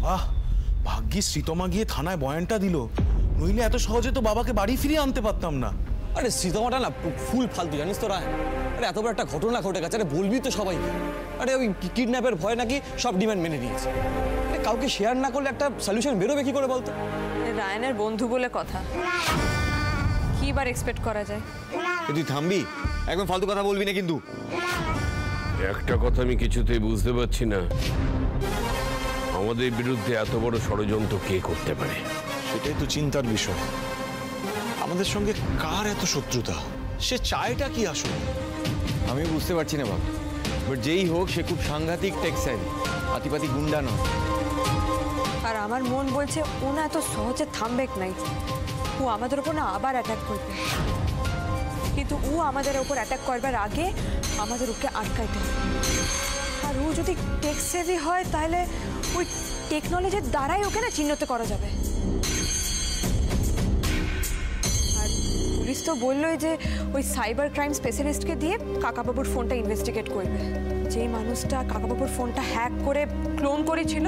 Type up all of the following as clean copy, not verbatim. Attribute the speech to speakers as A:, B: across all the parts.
A: বাহ, ভাগ্যিস শ্রীতমা গিয়ে থানায় বয়ানটা দিল, নইলে এত সহজে তো বাবাকে বাড়ি ফিরিয়ে আনতে পারতাম না।
B: আরে শ্রীতমাটা না ফুল ফালতু, জানিস তো রায়। আরে এত বড় একটা ঘটনা ঘটে গেছে, আরে বলবি তো সবাই। আরে ওই কিডন্যাপের ভয় নাকি সব ডিমান্ড মেনে নিয়েছে। কাউকে শেয়ার না করলে একটা সলিউশন বেরোবে কি করে বলতো?
C: রায়ানের বন্ধু বলে কথা, কি বার এক্সপেক্ট করা যায়?
B: তুই থামবি, একদম ফালতু কথা বলবি না কিন্তু।
D: একটা কথা আমি কিছুতেই বুঝতে পারছি না, আমাদের বিরুদ্ধে এত বড় ষড়যন্ত্র কে করতে পারে?
A: সেটাই তো চিন্তার বিষয়। আমাদের সঙ্গে কার এত শত্রুতা? সে চায়টা কি আসলে?
B: আমি বুঝতে পারছি না বাবা, বাট যেই হোক সে খুব সাংঘাতিক টেক্সাইল, আতিপাতি গুন্ডা নয়।
C: আর আমার মন বলছে ও না এত সহজে থামবে নাই, ও আমাদের উপর না আবার অ্যাটাক করবে। কিন্তু ও আমাদের উপর অ্যাটাক করবার আগে আমাদের ওকে আটকাইতে হবে। আর ও যদি টেক সেভি হয় তাহলে ওই টেকনোলজির দ্বারাই ওকে না চিহ্নিত করা যাবে। আর পুলিশ তো বললোই যে ওই সাইবার ক্রাইম স্পেশালিস্টকে দিয়ে কাকাবাবুর ফোনটা ইনভেস্টিগেট করবে। যেই মানুষটা কাকাবাবুর ফোনটা হ্যাক করে ক্লোন করেছিল,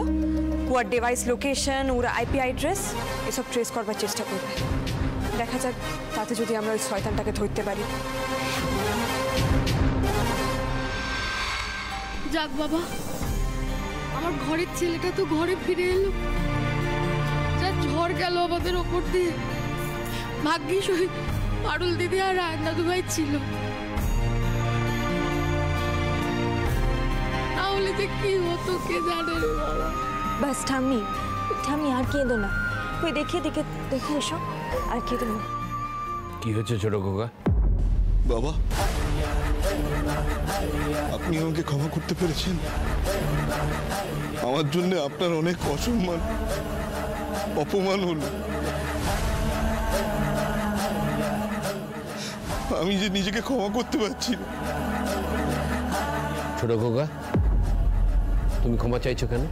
C: ওর ডিভাইস লোকেশন, ওর আইপি অ্যাড্রেস এসব ট্রেস করবার চেষ্টা করবে। দেখা যাক তাতে যদি আমরা ওই শয়তানটাকে ধরতে পারি।
E: যাক বাবা, আমার ঘরের ছেলেটা তো ঘরে ফিরে এলো। যা ঝড় গেল আমাদের ওপর দিয়ে, ভাগ্যিস ওই পারুল দিদি আর রায়ন দাদু ভাই ছিল, তাহলে যে কি হতো কে জানে রে বাবা।
C: বাস ঠাম্মি, ঠাম্মি আর কেঁদো না, ওই দেখে এসো, আর কেঁদো না।
D: কি হয়েছে ছোট খোকা?
A: বাবা, আপনি আমাকে ক্ষমা করতে পেরেছেন? আমার জন্য আপনার অনেক অসম্মান, অপমান হলো। আমি যে নিজেকে ক্ষমা করতে পারছি না।
D: ছোট খোকা, তুমি ক্ষমা চাইছো কেন?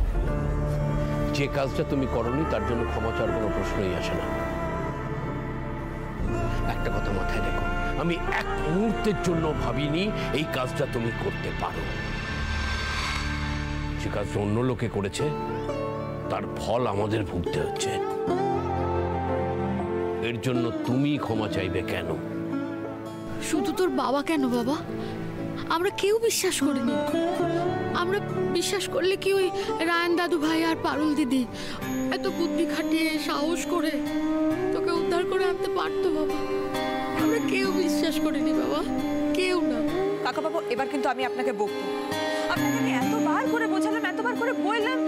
D: যে কাজটা তুমি করনি তার জন্য ক্ষমা চাওয়ার কোনো প্রশ্নই আসে না। একটা কথা মাথায় রেখো, আমি এক মুহূর্তের জন্য ভাবিনি এই কাজটা তুমি করতে পারো। যে কাজটা অন্য লোকে করেছে তার ফল আমাদের ভুগতে হচ্ছে। এর জন্য তুমি ক্ষমা চাইবে কেন?
E: শুধু তোর বাবা কেন বাবা, আমরা কেউ বিশ্বাস করিনি। আমরা বিশ্বাস করলে কি ওই রায়ন দাদু ভাই আর পারুল দিদি এত বুদ্ধি খাটিয়ে সাহস করে তোকে উদ্ধার করে আনতে পারতো বাবা? আমরা কেউ বিশ্বাস করিনি বাবা, কেউ না।
C: কাকা বাবু, এবার কিন্তু আমি আপনাকে বকবো। আপনাকে আমি এতবার করে বোঝালাম, এতবার করে বললাম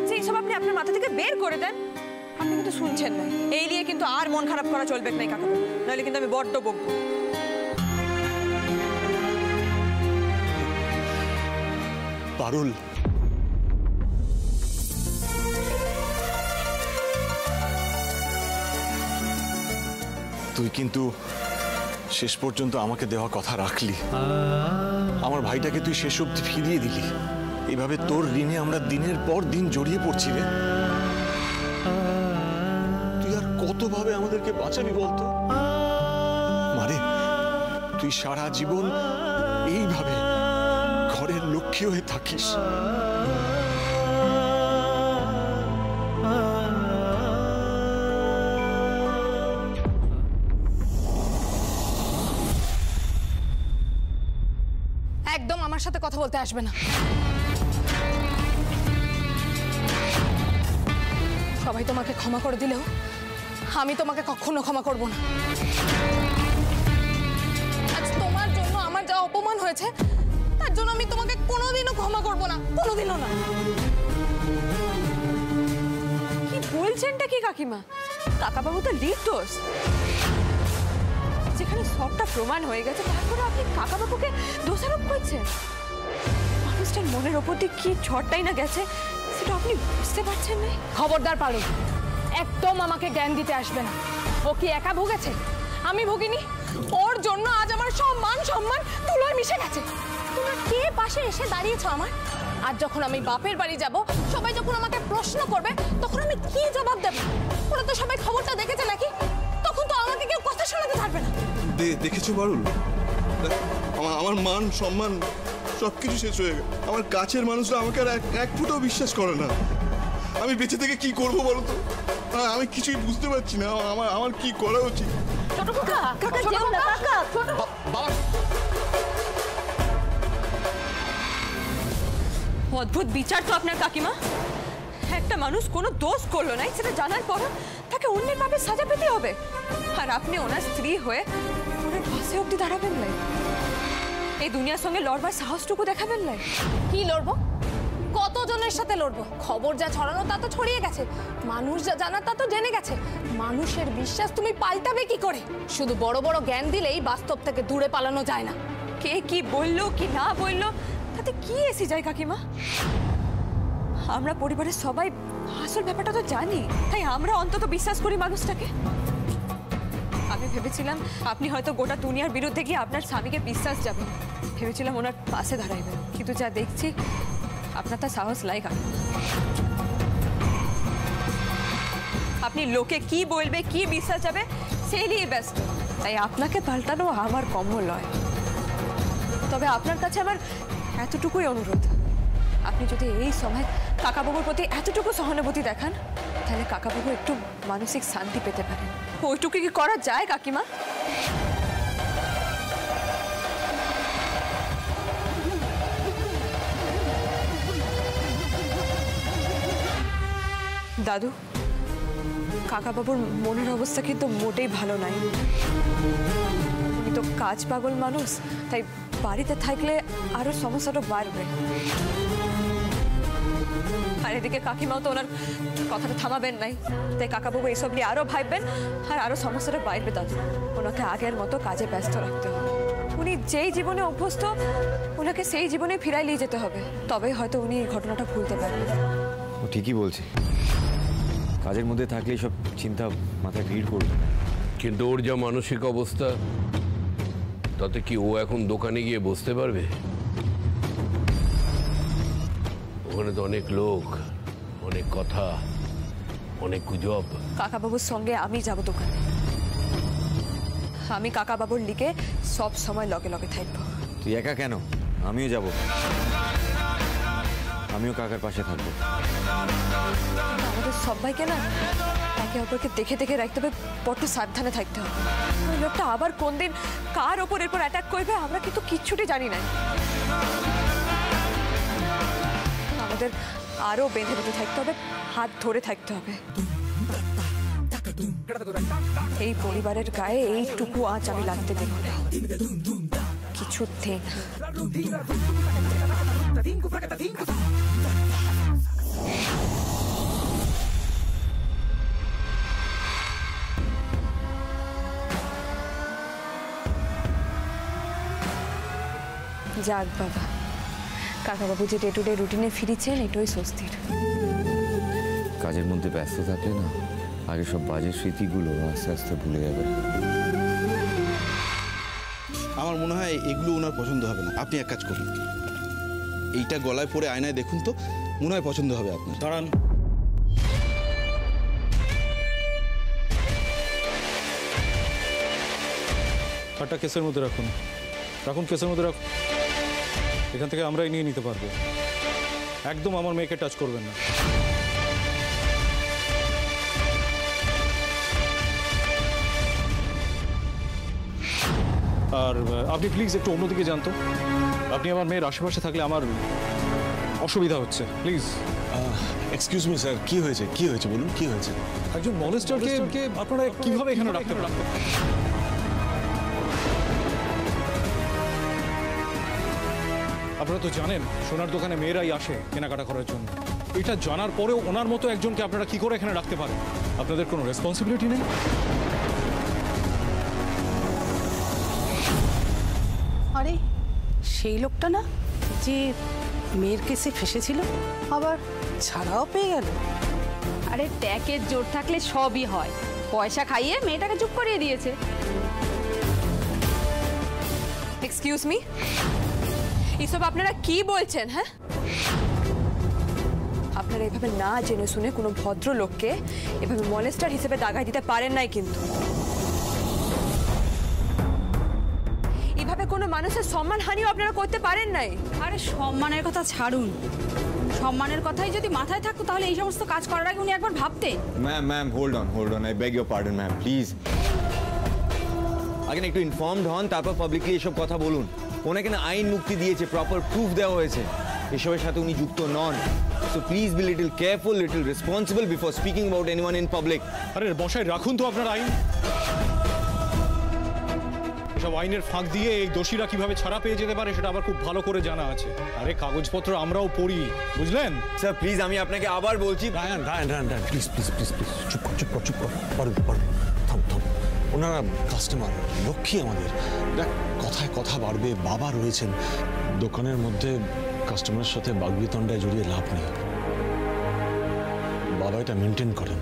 C: যে এইসব আপনি আপনার মাথা থেকে বের করে দেন, আপনি কিন্তু শুনছেন না। এই নিয়ে কিন্তু আর মন খারাপ করা চলবে না কাকা বাবু, নাহলে কিন্তু আমি বড্ড বকবো।
A: পারুল, তুই কিন্তু শেষ পর্যন্ত আমাকে দেওয়া কথা রাখলি। আমার ভাইটাকে তুই শেষ অবধি ফিরিয়ে দিলি। এভাবে তোর ঋণে আমরা দিনের পর দিন জড়িয়ে পড়ছি রে। তুই আর কতভাবে আমাদেরকে বাঁচাবি বলতো? মারে, তুই সারা জীবন এইভাবে ঘরের লক্ষ্মী হয়ে থাকিস।
E: একদম আমার সাথে কথা বলতে আসবে না। সবাই তোমাকে ক্ষমা করে দিলেও আমি তোমাকে কখনো ক্ষমা করব না। আজ তোমার জন্য আমার যা অপমান হয়েছে তার জন্য আমি তোমাকে কোনোদিনও ক্ষমা করব না, কোনোদিনও না।
C: কি বলছেনটা কি কাকিমা? কাকাবাবু তো নির্দোষ। যেখানে সবটা প্রমাণ হয়ে গেছে তারপরে আপনি কাকাবাবুকে দোষারোপ করছেন। মানুষটার মনের ওপর দিয়ে কি ঝড়টাই না গেছে সেটা আপনি বুঝতে পারছেন না।
E: খবরদার পারো, একদম আমাকে জ্ঞান দিতে আসবে না। ও কি একা ভুগেছে? আমি ভুগিনি। ওর জন্য আজ আমার সব মান সম্মান তুলোয় মিশে গেছে। তোমরা কে পাশে এসে দাঁড়িয়েছো আমার? আজ যখন আমি বাপের বাড়ি যাব, সবাই যখন আমাকে প্রশ্ন করবে, তখন আমি কি জবাব দেব? ওরা তো সবাই খবরটা দেখেছে নাকি? তখন তো আমাকে কেউ কথা শোনাতে পারবে না।
A: দেখেছো পারুল, আমার মান সম্মান সবকিছু শেষ হয়ে গেল। আমার কাছের মানুষরা আমাকে আর এক ফুটও বিশ্বাস করে না।
F: আমি বেঁচে থেকে কি করবো বলো তো? আমি কিছুই বুঝতে পারছি না, আমার কি করা উচিত।
E: ছোট কাকা, কাকা যেও না কাকা।
C: অদ্ভুত বিচার তো আপনার কাকিমা। একটা মানুষ কোনো দোষ করলো না, সেটা জানার পর তাকে অন্যের পাপে সাজা পেতে হবে, আর আপনি ওনার স্ত্রী হয়ে ওনার পাশে অব্দি দাঁড়াবেন না, এই দুনিয়ার সঙ্গে লড়বার সাহসটুকু দেখাবেন না।
E: কি লড়বো? কতজনের সাথে লড়বো? খবর যা ছড়ানো তা তো ছড়িয়ে গেছে, মানুষ যা জানা তা তো জেনে গেছে। মানুষের বিশ্বাস তুমি পাল্টাবে কি করে? শুধু বড় বড় জ্ঞান দিলেই বাস্তব থেকে দূরে পালানো যায় না।
C: কে কি বললো কি না বললো তাতে কি এসে যায় কাকিমা? আমরা পরিবারের সবাই আসল ব্যাপারটা তো জানি, তাই আমরা অন্তত বিশ্বাস করি মানুষটাকে। আমি ভেবেছিলাম আপনি হয়তো গোটা দুনিয়ার বিরুদ্ধে গিয়ে আপনার স্বামীকে বিশ্বাস যাবেন, ভেবেছিলাম ওনার পাশে দাঁড়াইবেন, কিন্তু যা দেখছি আপনার তা সাহস লাই কাকিমা। আপনি লোকে কি বলবে কি বিশ্বাস যাবে সেই নিয়ে ব্যস্ত, তাই আপনাকে পাল্টানো আমার কম লয়। তবে আপনার কাছে আমার এতটুকুই অনুরোধ, আপনি যদি এই সময় কাকাবাবুর প্রতি এতটুকু সহানুভূতি দেখান তাহলে কাকাবাবু একটু মানসিক শান্তি পেতে পারেন। ওইটুকু কি করা যায় কাকিমা? দাদু, কাকাবাবুর মনের অবস্থা কিন্তু মোটেই ভালো নাই। উনি তো কাজ পাগল মানুষ, তাই বাড়িতে থাকলে আরো সমস্যাটা বাড়বে। আর এদিকে কাকিমাও তো ওনার কথাটা থামাবেন নাই, তাই কাকাবাবু এসব নিয়ে আরো ভাববেন আর আরো সমস্যাটা বাড়বে। দাদু, ওনাকে আগের মতো কাজে ব্যস্ত রাখতে হবে। উনি যেই জীবনে অভ্যস্ত ওনাকে সেই জীবনে ফিরাই নিয়ে যেতে হবে, তবেই হয়তো উনি এই ঘটনাটা ভুলতে পারবেন।
G: ও ঠিকই বলছে, কাজের মধ্যে থাকলেই সব চিন্তা মাথায় ভিড় করবে।
D: কিন্তু ওর যা মানসিক অবস্থা, তাতে কি ও এখন দোকানে গিয়ে বসতে পারবে? ওখানে তো অনেক লোক, অনেক কথা, অনেক গুজব।
C: কাকাবাবুর সঙ্গে আমি যাব দোকানে, আমি কাকাবাবুর লিগে সব সময় লগে লগে থাকবো।
G: তুই একা কেন? আমিও যাব, আমিও কাকার পাশে থাকবো।
C: আমাদের সবাইকে না একে অপরকে দেখে দেখে রাখতে হবে, বড্ড সাবধানে থাকতে হবে। ওই লোকটা আবার কোন দিন কার ওপর এরপর অ্যাটাক করবে আমরা কিন্তু কিচ্ছুটি জানি না। আমাদের আরো বেঁধে বেঁধে থাকতে হবে, হাত ধরে থাকতে হবে। এই পরিবারের গায়ে এইটুকু আঁচ আমি লাগতে দেব না কিছুতেই না। যাক বাবা, কাকাবাবু যে ডে টু ডে রুটিনে ফিরেছেন এটাই স্বস্তির।
G: কাজের মধ্যে ব্যস্ত থাকলে না আগে সব বাজে স্মৃতিগুলো আস্তে আস্তে ভুলে যাবে।
F: আমার মনে হয় এগুলো ওনার পছন্দ হবে না। আপনি এক কাজ করুন, এইটা গলায় পরে আয়নায় দেখুন তো, মনে হয় পছন্দ হবে আপনার।
B: দাঁড়ান,
H: কার্ডটা কেসের মধ্যে রাখুন, রাখুন কেসের মধ্যে রাখুন। এখান থেকে আমরাই নিয়ে নিতে পারবো। একদম আমার মেয়েকে টাচ করবেন না। আর আপনি প্লিজ একটু অন্যদিকে যান তো। আপনি আমার মেয়ের আশেপাশে থাকলে আমার অসুবিধা হচ্ছে, প্লিজ।
A: এক্সকিউজ মি স্যার, কি হয়েছে কি হয়েছে বলুন, কি হয়েছে?
H: একজন মলেস্টারকে আপনারা কিভাবে এখানে রাখতে পারেন? আপনারা তো জানেন সোনার দোকানে মেয়েরাই আসে কেনাকাটা করার জন্য। এটা জানার পরেও ওনার মতো একজনকে আপনারা কি করে এখানে রাখতে পারেন? আপনাদের কোনো রেসপন্সিবিলিটি নেই?
I: আরে সেই লোকটা না যে মেয়ের কেসে ফেসেছিল, আবার ছাড়াও পেয়ে গেল।
E: আরে ট্যাকের জোর থাকলে সবই হয়, পয়সা খাইয়ে মেয়েটাকে চুপ করিয়ে দিয়েছে।
C: এক্সকিউজ মি, এসব আপনারা কি বলছেন? হ্যাঁ, আপনারা এভাবে না জেনে শুনে কোনো ভদ্র লোককে এভাবে মলেস্টার হিসেবে দাগায় দিতে পারেন নাই। কিন্তু এভাবে কোনো মানুষের সম্মানহানিও আপনারা করতে পারেন নাই।
I: আরে সম্মানের কথা ছাড়ুন,
E: সম্মানের কথাই যদি মাথায় থাকতো তাহলে এই সমস্ত কাজ করার আগে উনি একবার ভাবতেন।
J: Ma'am hold on I beg your pardon ma'am please. আগে একটু ইনফর্মড হন, তারপর পাবলিকলি এসব কথা বলুন। ওনাকে না আইন মুক্তি দিয়েছে, প্রপার প্রুফ দেওয়া হয়েছে, এসবের সাথে উনি যুক্ত নন। So please be little careful, little responsible before speaking about anyone in public.
H: আরে বসাই রাখুন তো আপনার আইন। সব আইনের ফাঁক দিয়ে এই দোষীরা কিভাবে ছাড়া পেয়ে যেতে পারে সেটা আবার খুব ভালো করে জানা আছে। আরে কাগজপত্র আমরাও পড়ি, বুঝলেন?
J: স্যার প্লিজ আমি আপনাকে আবার বলছি।
A: রায়ান প্লিজ চুপ কর থাম ওনারা কাস্টমার, লক্ষ্মী আমাদের। দেখ কথায় কথা বাড়বে, বাবা রয়েছেন দোকানের মধ্যে, কাস্টমারের সাথে বাগবিতণ্ডায় জড়িয়ে লাভ নেই। বাবা এটা মেনটেন করেন,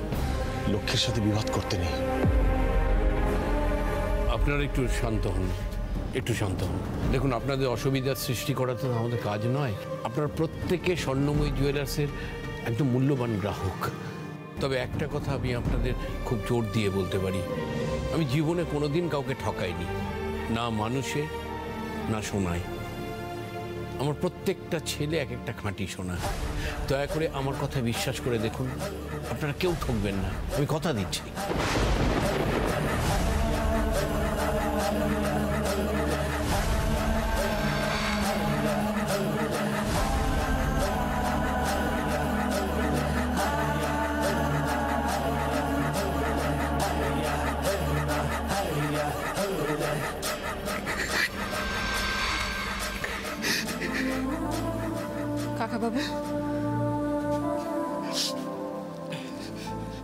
A: লক্ষ্মীর সাথে বিবাদ করতে নেই।
D: আপনারা একটু শান্ত হন। দেখুন, আপনাদের অসুবিধার সৃষ্টি করা তো আমাদের কাজ নয়। আপনারা প্রত্যেকে স্বর্ণময়ী জুয়েলার্সের একদম মূল্যবান গ্রাহক। তবে একটা কথা আমি আপনাদের খুব জোর দিয়ে বলতে পারি, আমি জীবনে কোনোদিন কাউকে ঠকাইনি, না মানুষে না সোনায়। আমার প্রত্যেকটা ছেলে এক একটা খাঁটি সোনা। দয়া করে আমার কথা বিশ্বাস করে দেখুন, আপনারা কেউ ঠকবেন না, আমি কথা দিচ্ছি।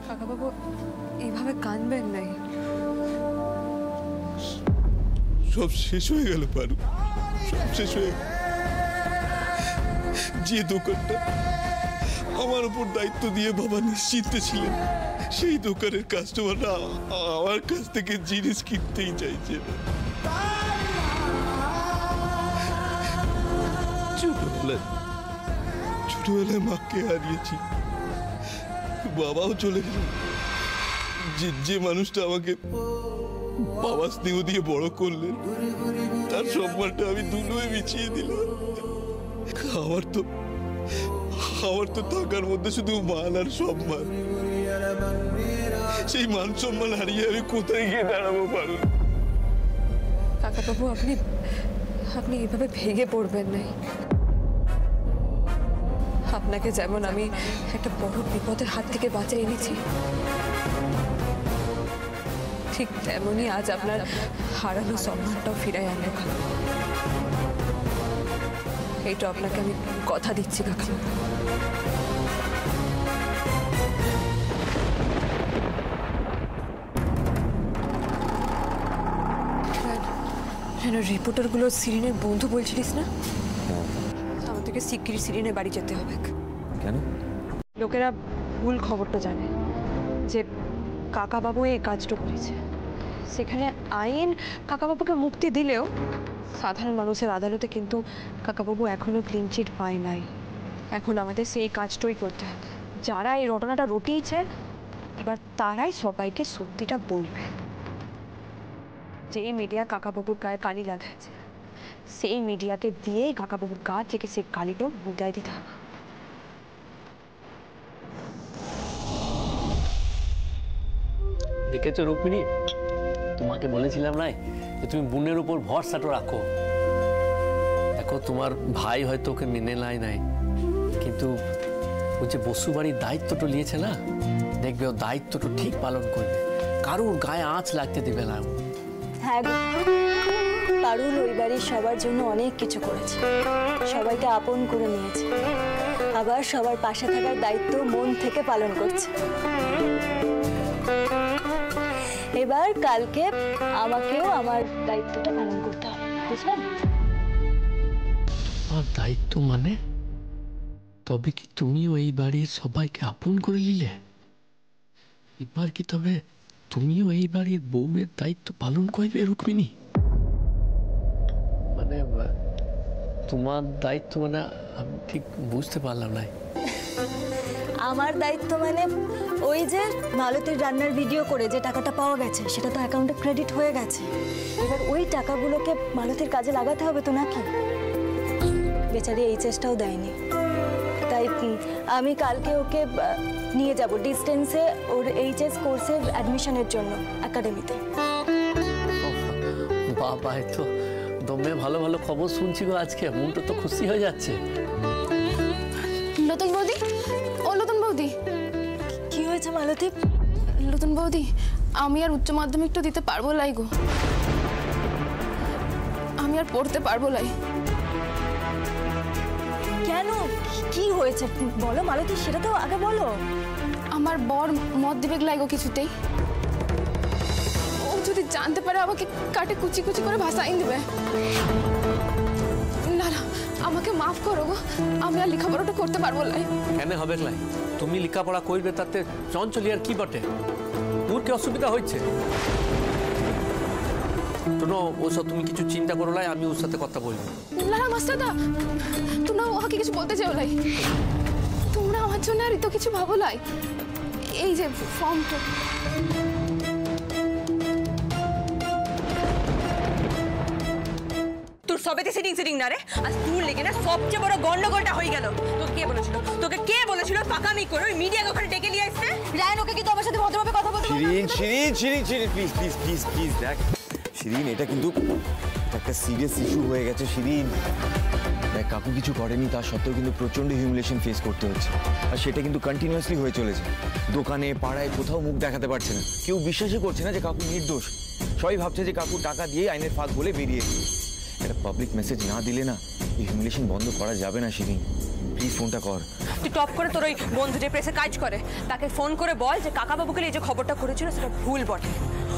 C: কাকাবাবু এইভাবে কাঁদবেন নাই।
F: সব শেষ হয়ে গেল পারু, সব শেষ হয়ে গেল। যে দোকানটা আমার উপর দায়িত্ব দিয়ে বাবা নিশ্চিন্তে ছিলেন, সেই দোকানের কাস্টমাররা আমার কাছ থেকে জিনিস কিনতেই চাইছে না। ছোটবেলায় মাকে হারিয়েছি, বাবাও চলে গেল। যে মানুষটা আমাকে বাবা স্নেহ দিয়ে বড় করলেন, তার সম্মানটা আমি ধুলোয় বিছিয়ে দিলাম। আমার তো থাকার মধ্যে শুধু মান আর সম্মান। সেই মান সম্মান হারিয়ে আমি কোথায় গিয়ে দাঁড়াবো পারু?
C: কাকাবাবু আপনি এভাবে ভেঙে পড়বেন নাই। আপনাকে যেমন আমি একটা বড় বিপদের হাত থেকে বাঁচিয়ে এনেছি, ঠিক তেমনই আজ আপনার হারানো সম্মানটাও ফিরাই আনবো। এইটা আপনাকে আমি কথা দিচ্ছি কাকা। রিপোর্টারগুলো সিরিনের বন্ধু বলছিলিস না? আমাদেরকে শিগগিরই সিরিনের বাড়ি যেতে হবে।
G: কেন?
C: লোকেরা ভুল খবরটা জানে যে কাকাবাবু এই কাজটা করেছে। সেখানে আইন কাকাবাবুকে মুক্তি দিলেও সাধারণ মানুষের আদালতে কিন্তু কাকাবাবু এখনো ক্লিন চিট পায় নাই। এখন আমাদের সেই কাজটাই করতে হবে। যারা এই ঘটনাটা রটিয়েছে এবার তারাই সবাইকে সত্যিটা বলবে। যে মিডিয়া কাকাবাবুর গায়ে কালি লাগাচ্ছে, সেই মিডিয়াকে দিয়েই কাকাবাবুর গা থেকে সেই কালিটা বুঝাই দিতে হবে।
K: দেখেছো রুক্মিণী, তোমাকে বলেছিলাম না যে তুমি বোনের উপর ভরসাটা রাখো। দেখো তোমার ভাই হয়তো ওকে মেনে নাই, কিন্তু ও যে বসু বাড়ির দায়িত্বটা নিয়েছে না, দেখবে ও দায়িত্বটা ঠিক পালন করবে, কারোর গায়ে আঁচ লাগতে দেবে না।
L: হ্যাঁ গো, পারুল ওই বাড়ির সবার জন্য অনেক কিছু করেছে, সবাইকে আপন করে নিয়েছে, আবার সবার পাশে থাকার দায়িত্ব মন থেকে পালন করছে। এবার কালকে আমাকেও আমার দায়িত্বটা পালন করতে হবে, বুঝলেন?
D: আর দায়িত্ব মানে? তবে কি তুমিও এই বাড়ির সবাইকে আপন করে নিলে? এবার কি তবে তুমিও এই বাড়ির বউয়ের দায়িত্ব পালন করবে রুক্মিণী? মানে তোমার দায়িত্ব মানে আমি ঠিক বুঝতে পারলাম না।
L: আমার দায়িত্ব মানে ওই যে মালতীর রান্নার ভিডিও করে যে টাকাটা পাওয়া গেছে, সেটা তো অ্যাকাউন্টে ক্রেডিট হয়ে গেছে। এবার ওই টাকাগুলোকে মালতীর কাজে লাগাতে হবে তো নাকি? বেচারি এই চেষ্টাও দেয়নি, তাই আমি কালকে ওকে নিয়ে যাব ডিস্টেন্সে ওর এইচএস কোর্সের অ্যাডমিশনের জন্য একাডেমিতে।
K: বাবা, তো দমে ভালো ভালো খবর শুনছি গো আজকে, মনটা তো খুশি হয়ে যাচ্ছে।
E: নতুন বৌদি, ও নতুন বৌদি,
L: কি হয়েছে মালতী?
E: নতুন বৌদি, আমি আর উচ্চ মাধ্যমিকটা দিতে পারবো লাই গো, আমি আর পড়তে পারবো লাই।
L: কেন, কি হয়েছে বলো মালতী, সেটা তো আগে বলো।
E: আমার বর মত দিবে লাই গো কিছুতেই, ও যদি জানতে পারে আমাকে কাটে কুচি কুচি করে ভাসাইন দেবে। না না, আমাকে মাফ করো গো, আমি আর লেখাপড়াটা করতে পারবো লাই।
K: কেন হবে লাই? তুমি লেখাপড়া করবে তাতে চঞ্চলি আর কি বটে? তোর কি অসুবিধা হচ্ছে? শোনো, ওসব তুমি কিছু চিন্তা করো লাই, আমি ওর সাথে কথা বলবো।
E: না না মাস্টারদা, তোমরা ওকে কিছু বলতে চাও লাই, তোমরা আমার জন্য আর তো কিছু ভাবো লাই। এই যে ফর্মটা,
C: তোর সবেতে সিটিং না রে, আজ তোর লেগে না সবচেয়ে বড় গন্ডগোলটা হয়ে গেল। তোকে কে বলেছিল পাকামি করে ওই মিডিয়াকে ওখানে ডেকে নিয়ে আসতে? রায়ন ওকে কি তোমার সাথে ভদ্রভাবে কথা বলতে বললো?
J: Shirin please please please please দেখ শিরিন, এটা কিন্তু একটা সিরিয়াস ইস্যু হয়ে গেছে শিরিন। দেখ, কাকু কিছু করেনি, তার সত্ত্বেও কিন্তু প্রচন্ড হিউমিলেশন ফেস করতে হচ্ছে, আর সেটা কিন্তু কন্টিনিউয়াসলি হয়ে চলেছে। দোকানে পাড়ায় কোথাও মুখ দেখাতে পারছে না, কেউ বিশ্বাসই করছে না যে কাকু নির্দোষ। সবাই ভাবছে যে কাকু টাকা দিয়ে আইনের ফাঁক বলে বেরিয়েছে। একটা পাবলিক মেসেজ না দিলে না এই হিউমিলেশন বন্ধ করা যাবে না শিরিন। প্লিজ ফোনটা কর।
C: তুই টপ করে তোর ওই বন্ধু যে প্রেসে কাজ করে তাকে ফোন করে বল যে কাকাবাবুকে এই যে খবরটা করেছিল সেটা ভুল বটে।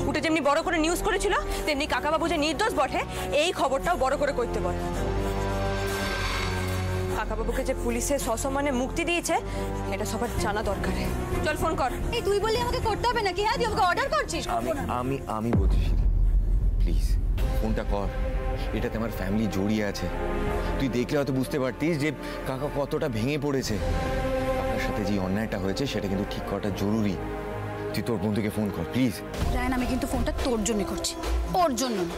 C: ওটা যেমনি বড় করে নিউজ করেছিল তেমনি কাকাবাবু যে নির্দোষ বটে এই খবরটাও বড় করে করতে বল। কাকাবাবুকে যে পুলিশে সসম্মানে মুক্তি দিয়েছে এটা সবার জানা দরকার। চল ফোন কর।
L: এই তুই বললি আমাকে করতে হবে নাকি? হ্যাঁ, তুই আমাকে অর্ডার করছিস?
J: আমি বলছি প্লিজ ফোনটা কর, এটাতে আমার ফ্যামিলি জড়িয়ে আছে। তুই দেখলে হয়তো বুঝতে পারতিস যে কাকা কতটা ভেঙে পড়েছে। কাকার সাথে যে অন্যায়টা হয়েছে সেটা কিন্তু ঠিক করাটা জরুরি। তুই তোর বন্ধুকে ফোন কর প্লিজ।
I: রায়ন, আমি কিন্তু ফোনটা তোর জন্য করছি, ওর জন্য না।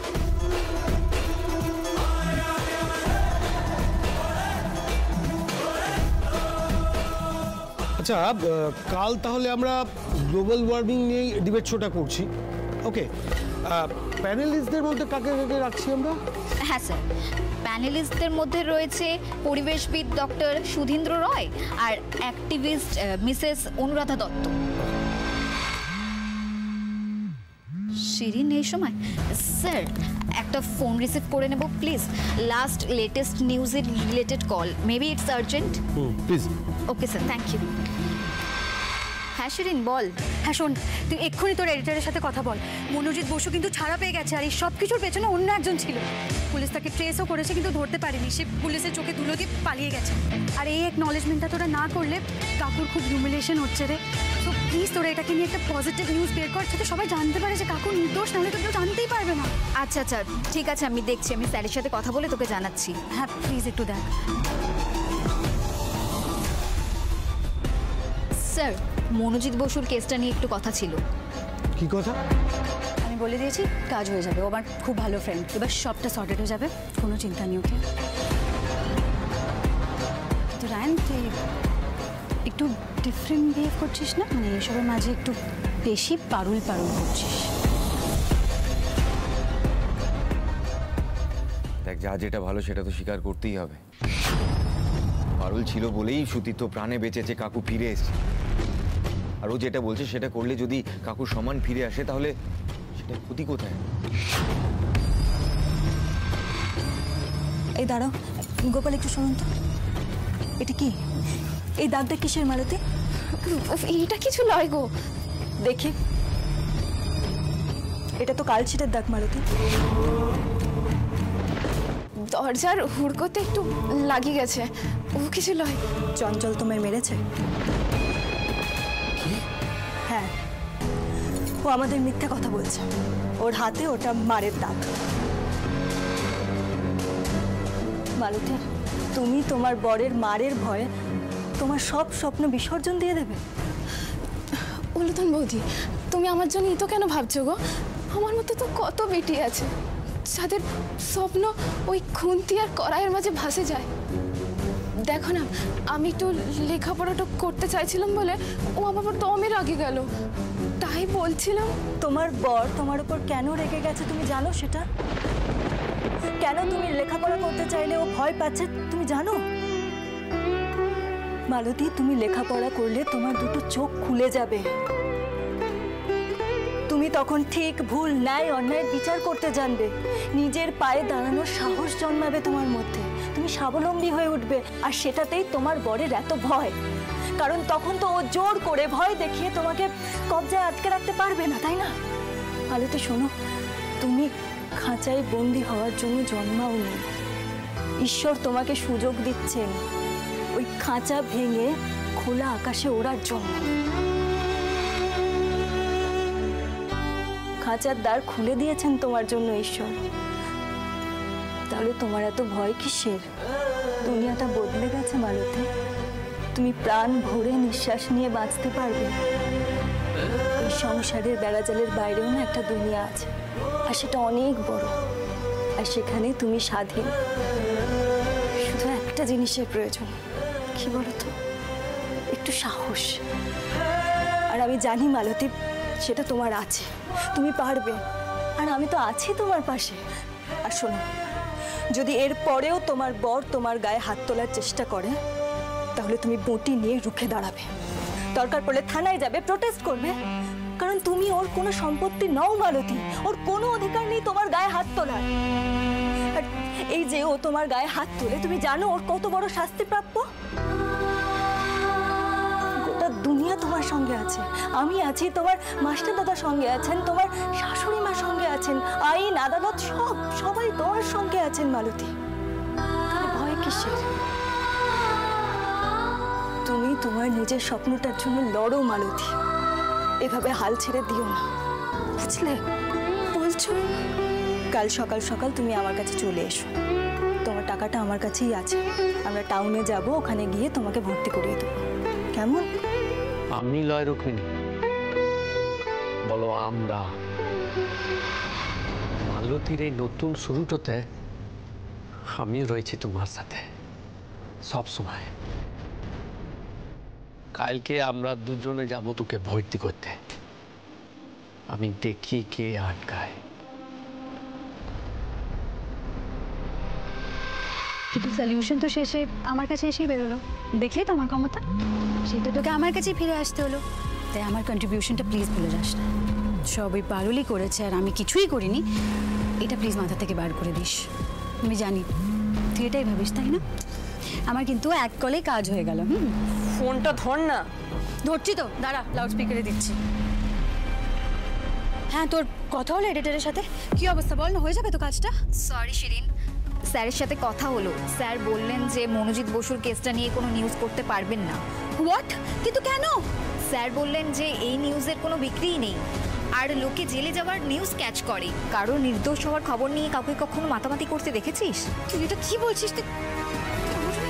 M: আচ্ছা, কাল তাহলে আমরা গ্লোবাল ওয়ার্মিং নিয়ে ডিবেট শোটা করছি। ওকে, প্যানেলিস্টদের মধ্যে কাকে কাকে রাখছি আমরা?
N: হ্যাঁ স্যার, প্যানেলিস্টদের মধ্যে রয়েছে পরিবেশবিদ ডক্টর সুধীন্দ্র রয় আর অ্যাক্টিভিস্ট মিসেস অনুরাধা দত্ত। শিরিন এই সময়? স্যার, একটা ফোন রিসিভ করে নেব প্লিজ। লাস্ট লেটেস্ট নিউজের related call, maybe it's urgent.
M: Please.
N: Okay sir, thank you. হ্যাঁ শিরিন বল।
O: হ্যাঁ শোন, তুই এক্ষুনি তোর এডিটরের সাথে কথা বল। মনোজিৎ বসু কিন্তু ছাড়া পেয়ে গেছে, আর এই সব কিছুর পেছনে অন্য একজন ছিল। পুলিশ তাকে ট্রেসও করেছে কিন্তু ধরতে পারেনি, সে পুলিশের চোখে ধুলো দিয়ে পালিয়ে গেছে। আর এই একনলেজমেন্টটা তোরা না করলে কাকুর খুব হিউমিলেশন হচ্ছে রে। তো প্লিজ তোরা এটাকে নিয়ে একটা পজিটিভ নিউজ বের কর, যাতে সবাই জানতে পারে যে কাকুর নির্দোষ, নাহলে তো কেউ জানতেই পারবে না।
N: আচ্ছা আচ্ছা ঠিক আছে, আমি দেখছি, আমি স্যারের সাথে কথা বলে তোকে জানাচ্ছি।
O: হ্যাঁ প্লিজ একটু দেখ।
N: স্যার, মনোজিৎ বসুর কেসটা নিয়ে একটু কথা ছিল।
M: কি কথা?
O: আমি বলে দিয়েছি কাজ হয়ে যাবে, ও আমার খুব ভালো ফ্রেন্ড, এবার সবটা সর্টেড হয়ে যাবে, কোনো চিন্তা নেই। ওকে, কিন্তু রায়ন তুই একটু ডিফারেন্ট বিহেভ করছিস না, মানে এসবের মাঝে একটু বেশি পারুল করছিস।
J: দেখ, যা যেটা ভালো সেটা তো স্বীকার করতেই হবে। পারুল ছিল বলেই সুতীর্থ প্রাণে বেঁচেছে, কাকু ফিরে এসেছে। আর ও যেটা বলছে সেটা করলে যদি কাকুর সম্মান ফিরে আসে তাহলে সেটা ক্ষতি কোথায়?
L: এই দাঁড়াও গোপাল, একটু শুনুন তো, এটা কি? এই দাগটা কিসের মালতী?
E: এইটা কিছু লয় গো।
L: দেখি, এটা তো কালছিটের দাগ মালতী।
E: দরজার হুড়কোতে একটু লাগিয়ে গেছে, ও কিছু লয়।
L: চঞ্চল তোমায় মেরেছে? হ্যাঁ, ও আমাদের মিথ্যা কথা বলছে, ওর হাতে ওটা মারের দাগ। মালতী, তুমি তোমার বরের মারের ভয়ে তোমার সব স্বপ্ন বিসর্জন দিয়ে দেবে?
E: উলুতন বৌদি, তুমি আমার জন্য তো কেন ভাবছো গো? আমার মতো তো কত বেটি আছে যাদের স্বপ্ন ওই খুন্তি আর কড়াইয়ের মাঝে ভাসে যায়। দেখো না, আমি একটু লেখাপড়াটা করতে চাইছিলাম বলে ও আমার দমে রাগে গেল, তাই বলছিলাম।
L: তোমার বর তোমার উপর কেন রেগে গেছে তুমি জানো সেটা? কেন তুমি লেখাপড়া করতে চাইলে ও ভয় পাচ্ছে তুমি জানো? মালতী, তুমি লেখাপড়া করলে তোমার দুটো চোখ খুলে যাবে। তুমি তখন ঠিক ভুল ন্যায় অন্যায়ের বিচার করতে জানবে, নিজের পায়ে দাঁড়ানোর সাহস জন্মাবে তোমার মধ্যে, তুমি স্বাবলম্বী হয়ে উঠবে। আর সেটাতেই তোমার বরের এত ভয়, কারণ তখন তো ও জোর করে ভয় দেখিয়ে তোমাকে কবজায় আটকে রাখতে পারবে না, তাই না? মালতী শোনো, তুমি খাঁচায় বন্দি হওয়ার জন্য জন্মাওনি। ঈশ্বর তোমাকে সুযোগ দিচ্ছেন ওই খাঁচা ভেঙে খোলা আকাশে ওড়ার জন্য। খাঁচার দ্বার খুলে দিয়েছেন তোমার জন্য ঈশ্বর, তাহলে তোমার এত ভয় কিসের? দুনিয়াটা বদলে গেছে মালতী, তুমি প্রাণ ভরে নিঃশ্বাস নিয়ে বাঁচতে পারবে। এই সংসারের বেড়াজালের বাইরেও না একটা দুনিয়া আছে, আর সেটা অনেক বড়, আর সেখানে তুমি স্বাধীন। শুধু একটা জিনিসের প্রয়োজন, কি বলতো? একটু সাহস। আর আমি জানি মালতী সেটা তোমার আছে, তুমি পারবে, আর আমি তো আছি তোমার পাশে। আর শোনো, যদি এর পরেও তোমার বর তোমার গায়ে হাত তোলার চেষ্টা করে, তাহলে তুমি বঁটি নিয়ে রুখে দাঁড়াবে, দরকার পড়লে থানায় যাবে, প্রোটেস্ট করবে, কারণ তুমি ওর কোনো সম্পত্তি নও মালতী, ওর কোনো অধিকার নেই তোমার গায়ে হাত তোলার। আর এই যে ও তোমার গায়ে হাত তোলে, তুমি জানো ওর কত বড় শাস্তি প্রাপ্য? গোটা দুনিয়া তোমার সঙ্গে আছে, আমি আছি, তোমার মাস্টার দাদা সঙ্গে আছেন, তোমার শাশুড়ি মা সঙ্গে আছেন, আইন আদালত সবাই তোমার সঙ্গে আছেন মালতী। তাহলে ভয় কিসের? তুমি তোমার নিজের স্বপ্নটার জন্য লড়ো মালতী, এভাবে হাল ছেড়ে দিও না, বুঝলে? বলছো? কাল সকাল সকাল তুমি আমার কাছে চলে এসো, তোমার টাকাটা আমার কাছেই আছে, আমরা টাউনে যাব, ওখানে গিয়ে তোমাকে ভর্তি করিয়ে দেবো, কেমন?
K: আমি লয় রুক্মিণী, বলো আমরা। মালতীর এই নতুন শুরুটাতে আমি রয়েছি তোমার সাথে সব সময়। কালকে আমরা দুজনে যাবো তোকে ভর্তি করতে, আমি দেখি কে আটকায়।
O: কিন্তু সলিউশন তো শেষে আমার কাছে এসেই বেরোলো, দেখলে তো আমার ক্ষমতা, সেটা তোকে আমার কাছেই ফিরে আসতে হলো। তাই আমার কন্ট্রিবিউশনটা প্লিজ ভুলে যাস না। সবই পারুলই করেছে আর আমি কিছুই করিনি, এটা প্লিজ মাথা থেকে বার করে দিস। আমি জানি তুই এটাই ভাবিস, তাই না? আমার কিন্তু এক কলেই কাজ হয়ে গেল।
C: ফোনটা ধর না।
O: ধরছি তো, দাঁড়া, লাউড স্পিকারে দিচ্ছি। হ্যাঁ, তোর কথা হলো এডিটরের সাথে? কি অবস্থা বল না, হয়ে যাবে তো কাজটা?
N: সরি শিরিন, স্যারের সাথে কথা হলো, স্যার বললেন যে মনোজিৎ বসুর কেসটা নিয়ে কোনো নিউজ করতে পারবেন না।
O: হোয়াট? কিন্তু কেন?
N: স্যার বললেন যে এই নিউজের কোনো বিক্রিই নেই, আর লোকে জেলে যাওয়ার নিউজ ক্যাচ করে, কারো নির্দোষ হওয়ার খবর নিয়ে কাউকে কখনো মাতামাতি করতে দেখেছিস?
O: তুই এটা কি বলছিস?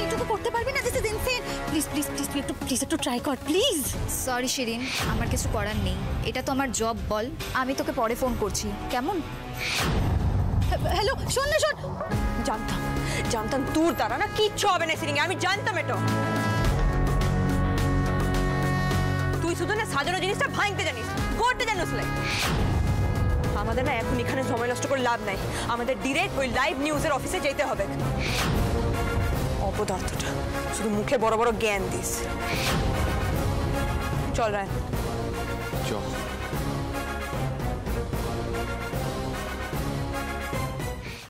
O: এটুকু করতে পারবি না? This is insane. Please please please please একটু ট্রাই কর প্লিজ।
N: সরি শিরিন, আমার কিছু করার নেই, এটা তো আমার জব। বল, আমি তোকে পরে ফোন করছি, কেমন?
O: হ্যালো, শোন না, শোন।
C: জানতাম তোর দ্বারা না কিচ্ছু হবে না সিরিং, আমি জানতাম এটা। তুই শুধু না সাজানো জিনিসটা ভাঙতে জানিস, করতে জানিস না। আমাদের না এখন এখানে সময় নষ্ট করে লাভ নাই, আমাদের ডিরেক্ট ওই লাইভ নিউজের অফিসে যেতে হবে। অপদার্থটা শুধু মুখে বড় বড় জ্ঞান দিস। চল রায়,
A: চল।